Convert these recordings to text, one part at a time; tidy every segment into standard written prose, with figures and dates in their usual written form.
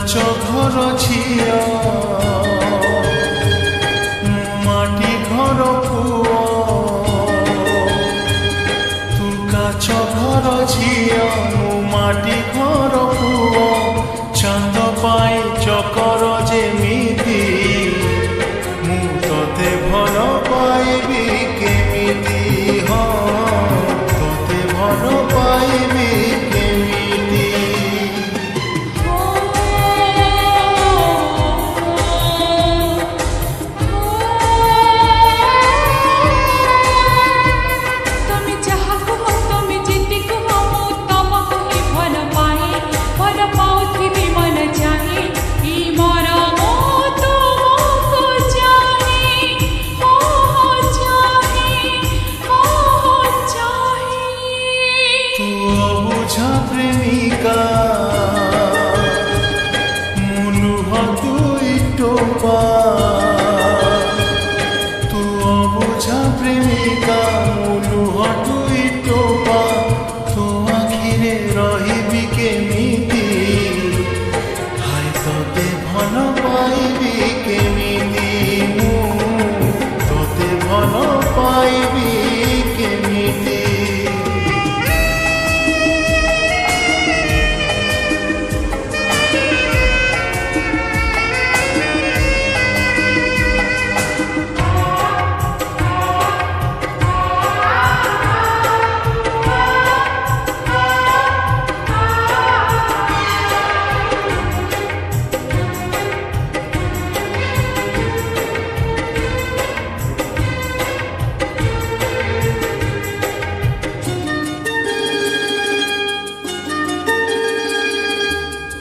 কাচ ঘর ঝিଅ মাটি ঘর পুଅ তু কাচ ঘর ঝিଅ মাটি ঘর পুଅ চাঁদ পাই চকর যেমিতি মু তোতে ভাল পাইবি কেমিতি তোতে ভাল পাইবি কেমিতি প্রেমিকা মুলুহ তুই টোপা তু অবুঝা প্রেমিকা মুলুহ তুই টোপা তো আখিরে রহিবি কেমিতি হায় তোতে ভাল পাইবি কেমিতি মু তোতে ভাল পাইবি কেমিতি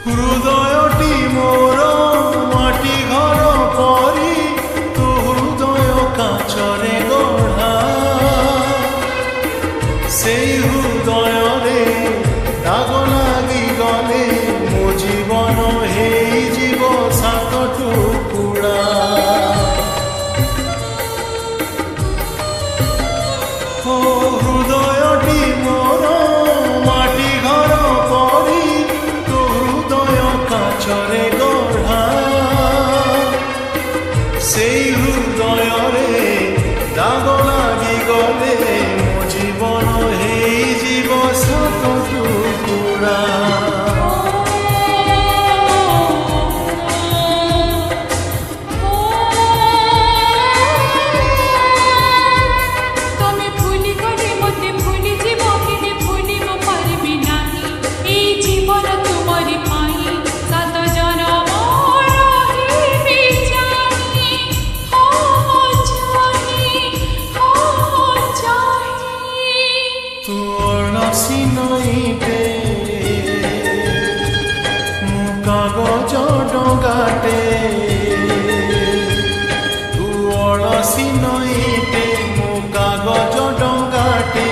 হৃদয়টি মোর মাটি ঘর পরি তো হৃদয় কাচরে গড়া সেই হৃদয়রে দাগ লাগি গলে মো জীবন হেই জীব সাত টুকুড়া হৃদয়টি মোর মাটি ঘর পরি কাচরে গড়া সেই হৃদয়রে দাগ লাগি গলে মো জীবন হেই জীব সাত টুকুড়া নইতে মু কাগজ ডগাটে তু অলসি নইতে মু কাগজ ডগাটে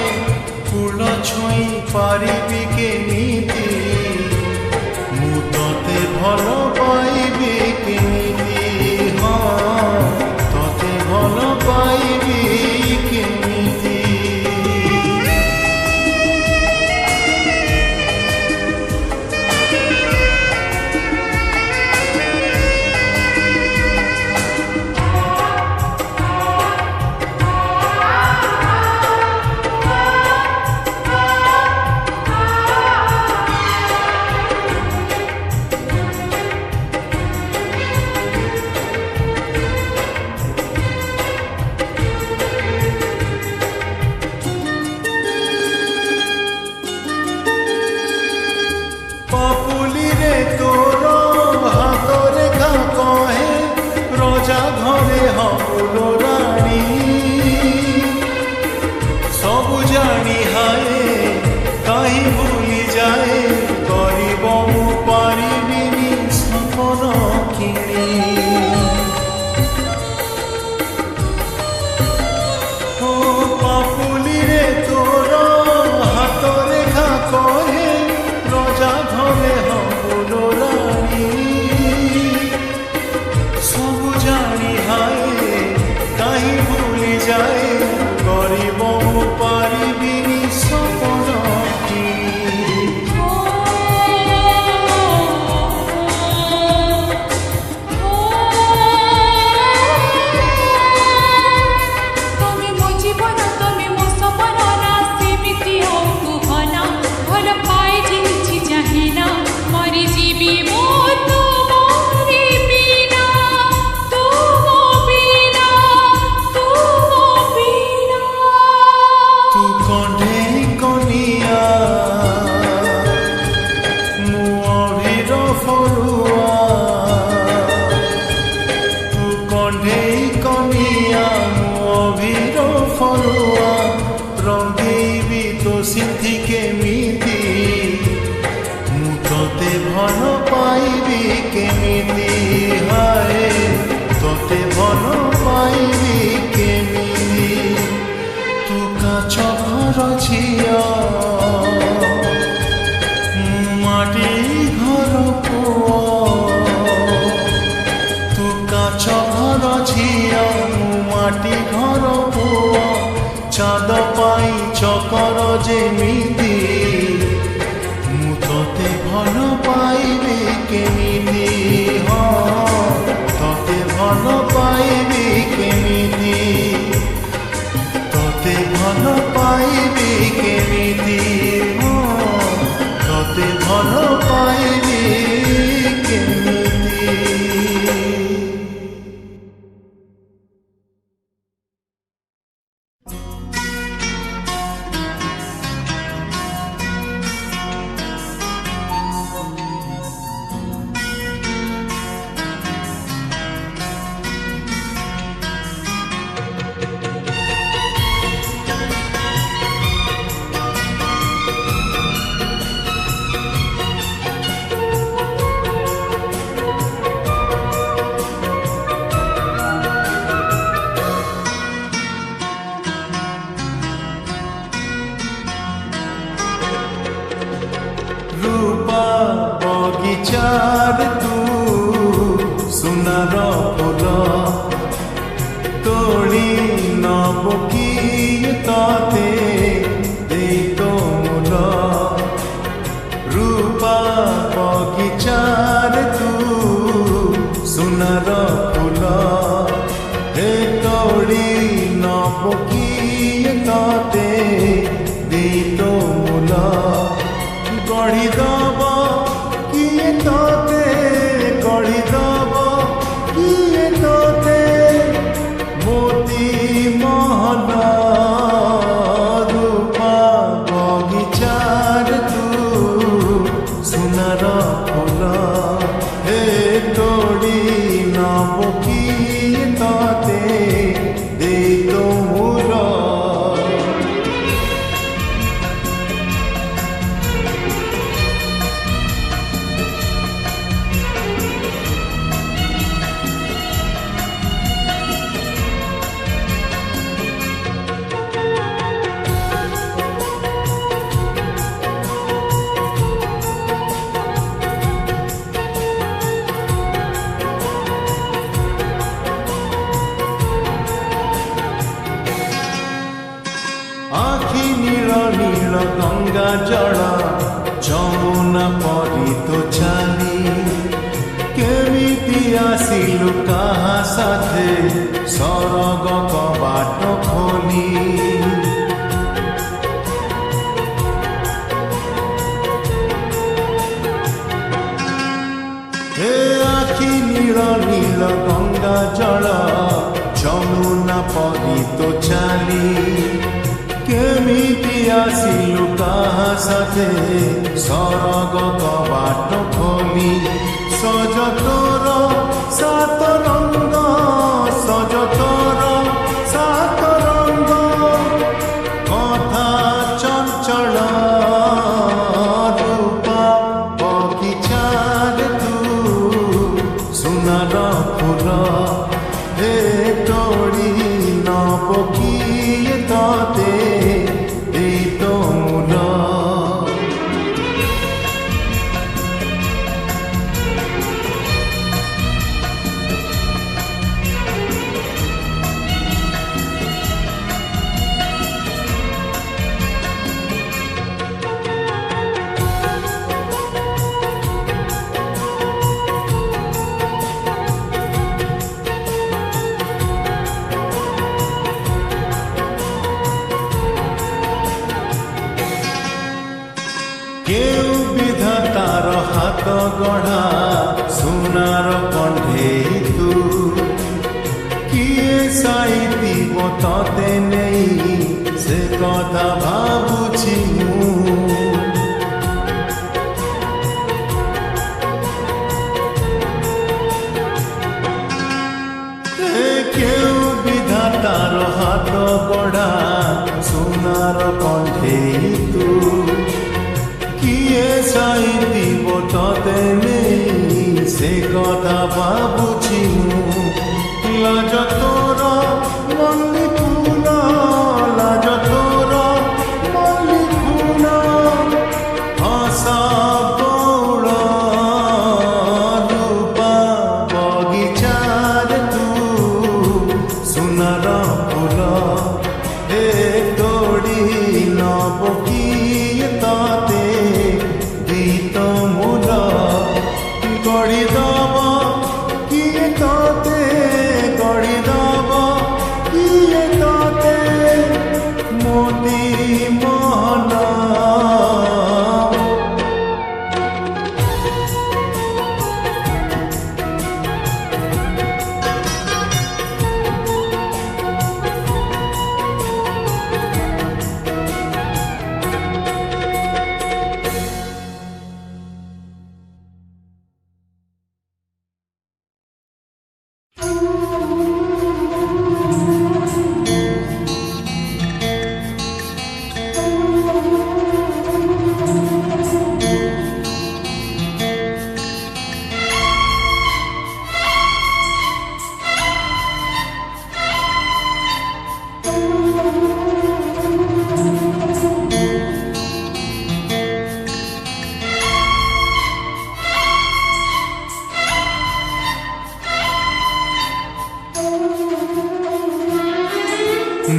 ফুল ছুঁই পারিবি কেমিতি মু তোতে ভাল পাইবি কেমিতি তোতে ভাল পাইবি কেমিতি କେମିତି ମୁଁ ତୋତେ ଭଲ ପାଇବି କେମିତି ହାୟ ତୋତେ ଭଲ ପାଇବି କେମିତି ତୁ କାଛ ଘର ଝିଅ ମାଟି ଘର ପୁଅ ତୁ କାଛ ଘର ଝିଅ ମାଟି ଘର ପୁଅ ଚାঁদ পাই চকর যেমিতি ମୁଁ ତୋତେ ଭଲ ପାଇବି କେମିତି ତୋତେ ଭଲ ପାଇବି କେମିତି ତୋତେ ଭଲ ପାଇବି କେମିତି ତୋତେ ଭଲ ପାଇବି କେମିତି बगिचार तू सुनार फूल तोड़ी नब किए तोते दे तो मूल रूपा बगिचार तू सुनार फूल हे तोड़ी नब किए तोते दे तो मूल गढ़ी दब किए तोते गढ़ी दब किए तोते मोती महल रूपा बगिचार तू सुनार फूल हे तोड़ी नब किए तोते दे तो मूल आखि नील नील गंगा जल जमुना परी तो छानी केमिति आसिलु काहा साथे सरग कबाट खोली हे आखि नील नील गंगा जल जमुना परी तो छानी केमिति आसिलु काहा साथे सरग कबाट खोली सज तोर सात रंग सज तोर सात रंग कथा चंचल रूपा बगिचार तू सुनार फूल हे तोड़ी नब किए तोते दे तो मूल केउ विधातार हाथ गढ़ा सुनार कंढे तू किए साइती तोते नहीं से कथा भाबुछि मु केउ विधातार हाथ गढ़ा सुनार कंढे तू ଯାଇଥିବ ତତେ ନେଇ ସେ କଥା ଭାବୁଛି ମୁଁ ଲାଜ ତୋର ମଲ୍ଲି ଫୁଲ ଲାଜ ତୋର ମଲ୍ଲି ଫୁଲ ହସ ବଉଳ ରୂପା ବଗିଚାରେ ତୁ ସୁନାର ଫୁଲ ଏ ତୋଡ଼ି ନବ କିଏ ତତେ ଗୀତ ମୂଲ ଗଢ଼ିଦବ କିଏ ତତେ ଗଢ଼ିଦବ କିଏ ତତେ ମୋତି ମହଲ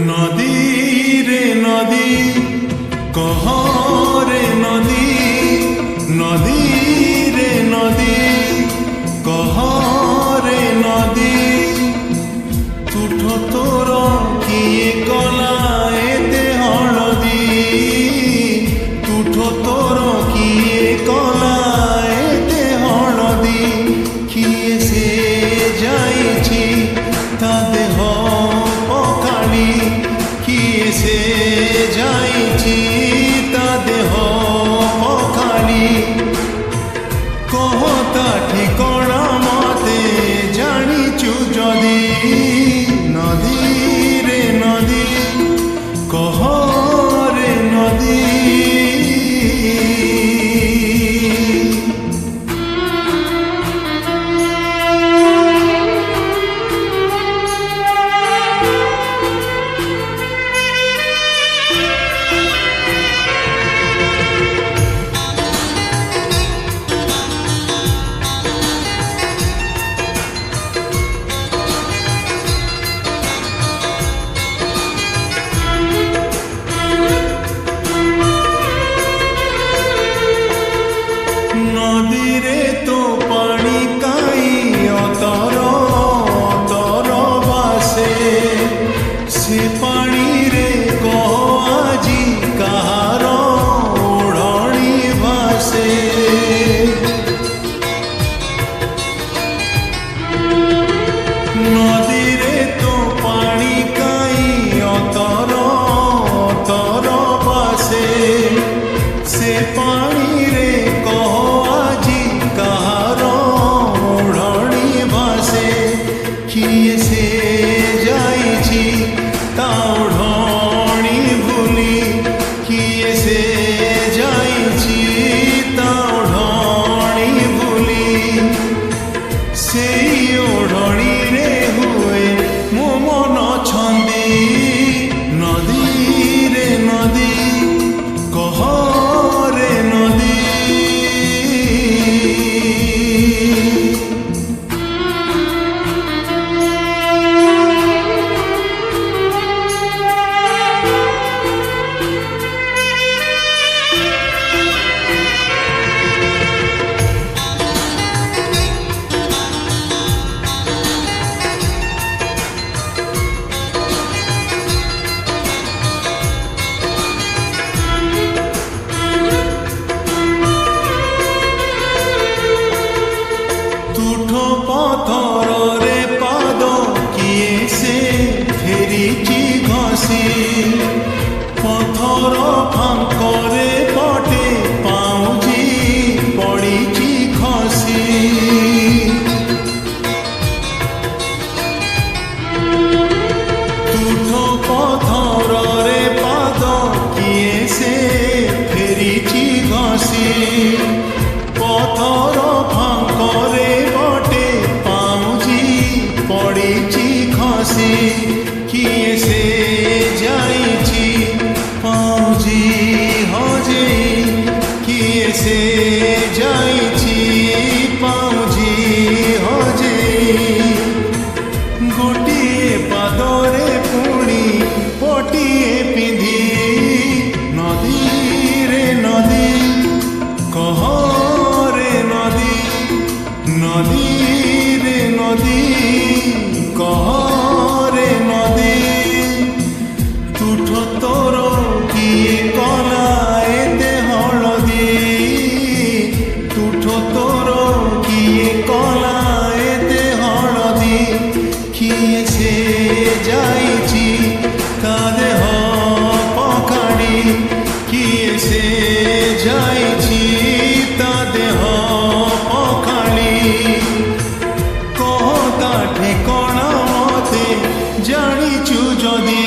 নদী রে নদী কহ রে নদী নদী রে নদী কহ রে নদী তুঠ তোর কিয়ে কলা এতে হলদি তুঠ তোর কিয়ে কলা এতে হলদি কিয়ে সে যাইছি তা দেহ পখালি কিয়ে সে যাইছি তা দেহ পখালি কহ তা ঠিকଣା মতে জানিছু যদি নদী রে নদী কহ রে নদী নদীরে তো পানি কাই অতর অতর বাসে সে পানিরে কহ আজি কাহার ওড়নি ভাসে নদীরে তো পানি কাই অতর অতর বাসে সে পানিরে কহ আজি কাহার ওড়নি ভাসে কিয়ে সে যাইছি তা ওড়নি ভুলি কিয়ে সে যাইছি তা ওড়নি ভুলি সেই ওড়নিরে হুয়ে মো মন ছন্দি নদী রে নদী কহ রে নদী পথরে পাদ কিয়ে সে ফেরিছি ঘষি পথর ফাঙ্করে পটে পাউজি পড়িছি খসি তুঠ পথরে পাদ কিয়ে সে ফেরিছি ঘষি ଯାଇଛି ତା ଦେହ ପଖାଳି କହ ତା ଠିକଣା ମତେ ଜାଣିଛୁ ଯଦି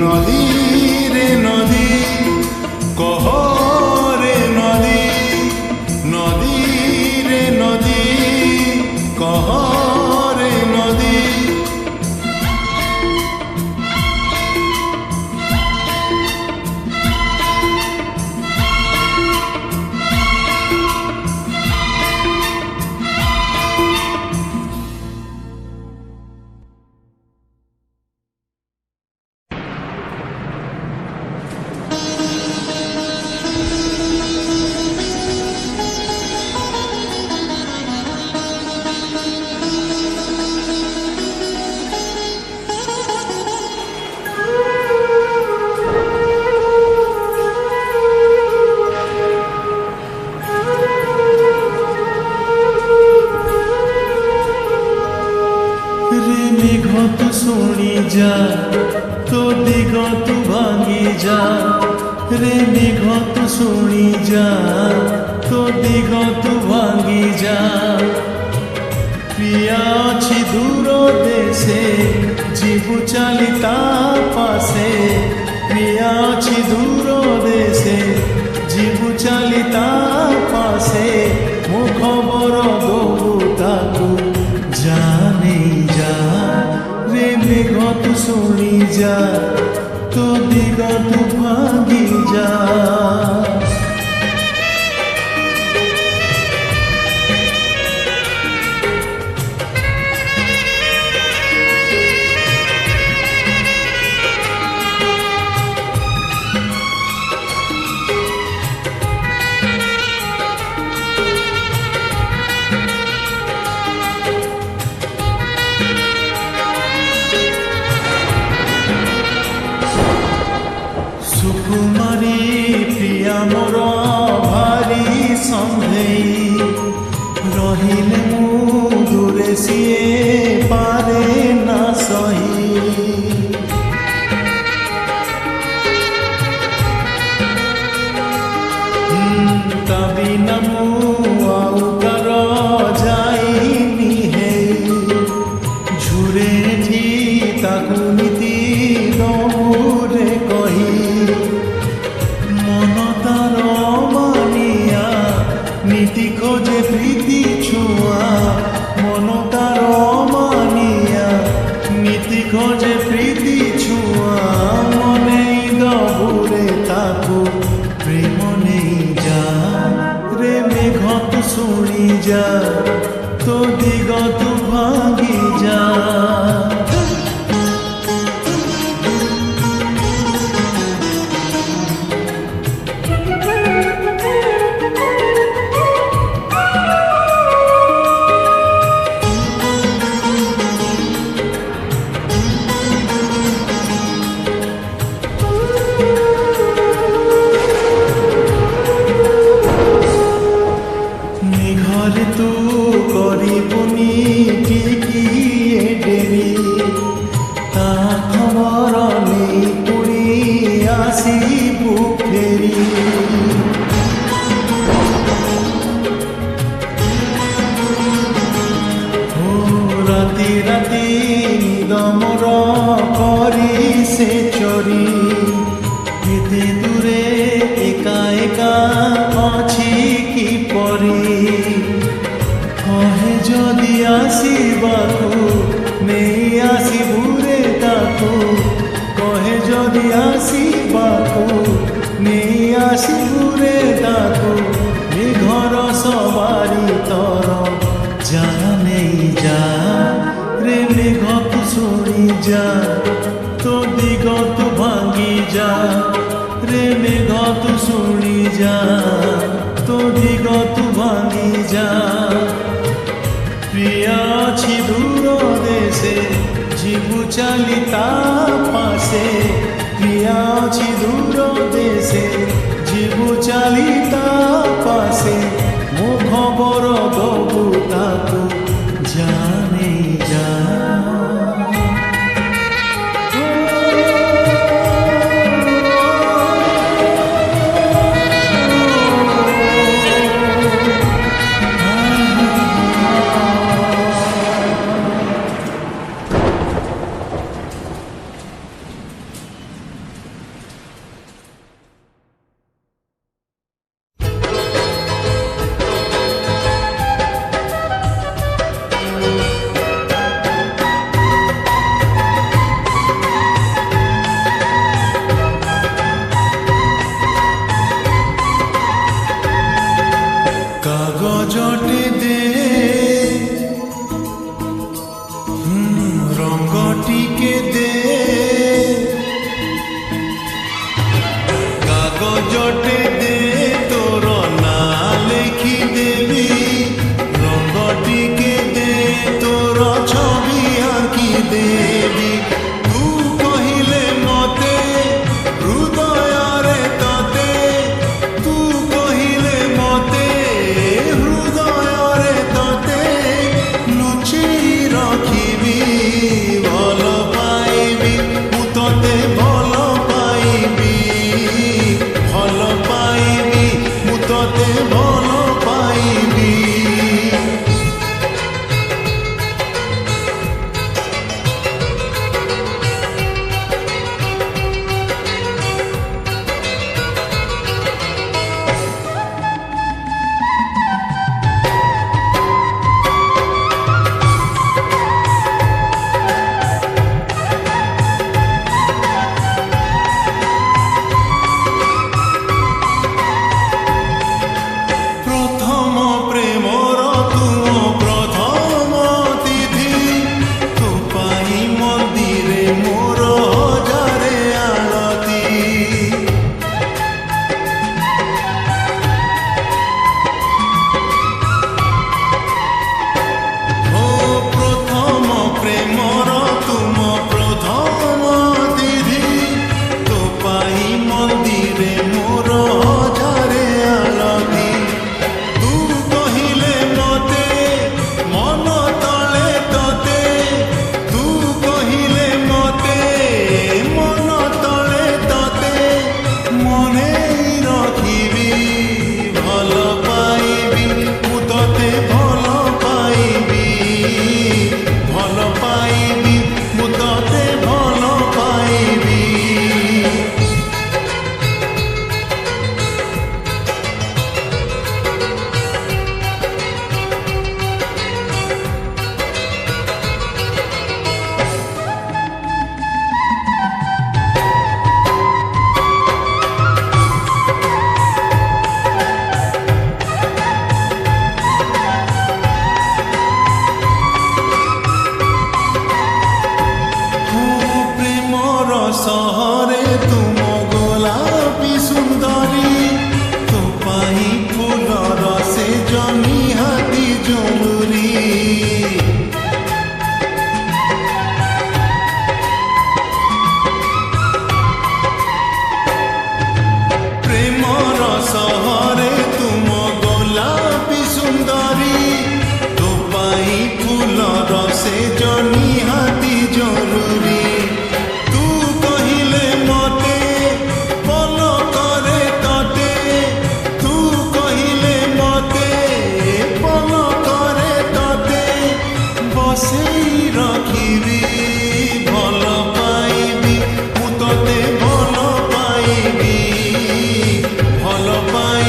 ନଦୀରେ ନଦୀ କହ ରେ ନଦୀ ନଦୀରେ ନଦୀ କହ ରେ ନଦୀ तू सुनी जा तो दिग तू भांगी जा रे मेघ तू सुनी जा तो दिग तू भांगी जा प्रिया अछि दूर देशे जीवु चाली ता पासे प्रिया अछि दूर देशे जीवु चाली ता पासे मो खबर दबु ताकू जाने जा रे मेघ तू सुनी जा तो दिग तू भांगी जा सुकुमारी प्रिया मोर भारी संधेई रहिले मु दूरे सिए पारे ना सही ता बिना मु आउ कर जाइनी हे झुरे ठी ताकू नीति दमुरे कही नीति खोजे प्रीति छुआ मन तार मानिया नीति खोजे प्रीति छुआ मने दबुरे ताकू प्रेम नहीं जा रे मेघ तू सुनी जा तो दिग तू भांगी जा ঘরে তু করিবুনি টিকিয়ে ডেরি তা খবর নেই পুরি আসিবু ফেরি ও রাতি রাতি নিদমর করি সে চরি এতে দূরে একা একা অছি কি পরি কহে যদি আসিবাকু নেই আসিবুরে তাকু কহে যদি আসিবাকু নেই আসিবুরে তাকু এ ঘর সবারি তর যা নেই যা রে মেঘ তু শুনি যা তো দিগ তু ভাঙ্গি যা রে মেঘ তু শুনি যা তো দিগ তু ভাঙ্গি যা প্রিয়া ছি দূর দেশে জীবু চালি তা পাশে প্রিয়া ছি দূর দেশে জীবু চালি তা পাশে মো খবর দবু তাকু জানে যা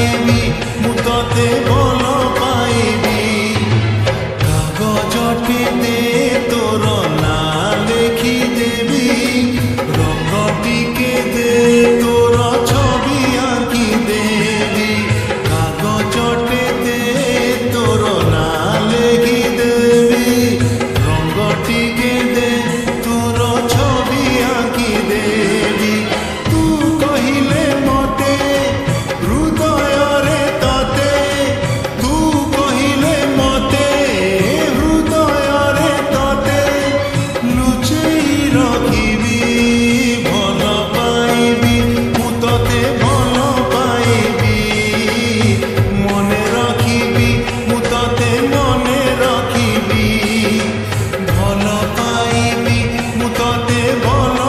ପାଇବି ମୁଁ ତତେ ଭଲ ପାଇବି କାଗଜଟେ ଦେ ତୋର ନାଁ ଲେଖିଦେବି ରଙ୍ଗ ଟିକେ ଦେ ତୋର ଛବି ଆଙ୍କିଦେବି କାଗଜଟେ ଦେ ତୋର ନାଁ ଲେଖିଦେବି ରଙ୍ଗ ଟିକେ ଦେ ତୋର ଛବି ଆଙ୍କିଦେବି ତୁ କହିଲେ ମତେ ହୃଦୟରେ ତତେ ତୁ କହିଲେ ମତେ ହୃଦୟରେ ତତେ ଲୁଚେଇ ରଖିବି ଭଲ ପାଇବି ମୁଁ ତତେ ଭଲ ପାଇବି ମନେ ରଖିବି ମୁଁ ତତେ ମନେ ରଖିବି ଭଲ ପାଇବି ମୁଁ ତତେ ଭଲ